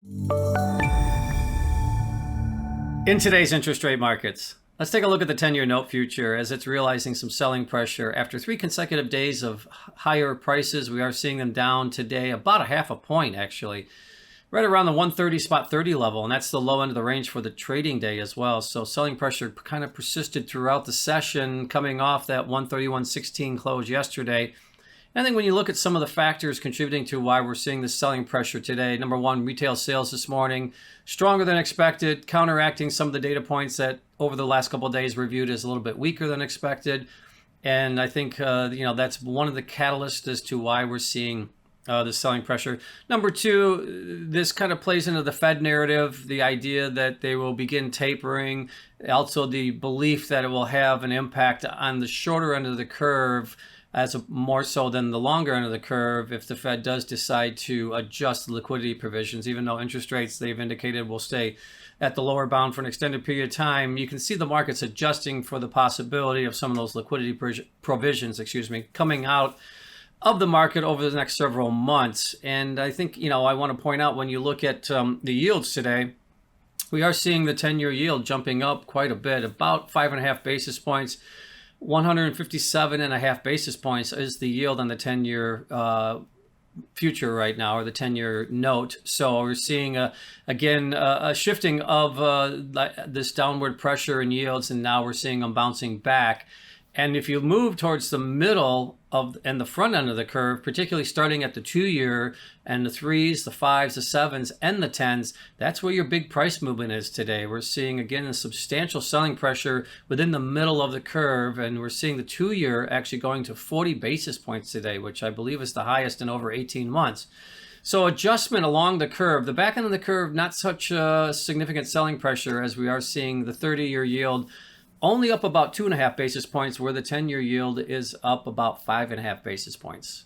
In today's interest rate markets, let's take a look at the 10-year note future as it's realizing some selling pressure. After 3 consecutive days of higher prices, we are seeing them down today about a half a point, actually, right around the 130 spot 30 level, and that's the low end of the range for the trading day as well. So selling pressure kind of persisted throughout the session, coming off that 131.16 close yesterday. I think when you look at some of the factors contributing to why we're seeing this selling pressure today, number one, retail sales this morning, stronger than expected, counteracting some of the data points that over the last couple of days reviewed as a little bit weaker than expected. And I think, that's one of the catalysts as to why we're seeing the selling pressure. Number two, this kind of plays into the Fed narrative, the idea that they will begin tapering, also the belief that it will have an impact on the shorter end of the curve, more so than the longer end of the curve if the Fed does decide to adjust liquidity provisions. Even though interest rates, they've indicated, will stay at the lower bound for an extended period of time, you can see the markets adjusting for the possibility of some of those liquidity provisions, coming out of the market over the next several months. And I think, I want to point out, when you look at the yields today, we are seeing the 10-year yield jumping up quite a bit, about 5.5 basis points. 157.5 basis points is the yield on the 10-year future right now, or the 10-year note. So we're seeing, a shifting of this downward pressure in yields, and now we're seeing them bouncing back. And if you move towards the middle and the front end of the curve, particularly starting at the 2-year and the 3s, the 5s, the 7s, and the 10s, that's where your big price movement is today. We're seeing, again, a substantial selling pressure within the middle of the curve, and we're seeing the 2-year actually going to 40 basis points today, which I believe is the highest in over 18 months. So adjustment along the curve, the back end of the curve, not such a significant selling pressure, as we are seeing the 30-year yield only up about 2.5 basis points, where the 10-year yield is up about 5.5 basis points.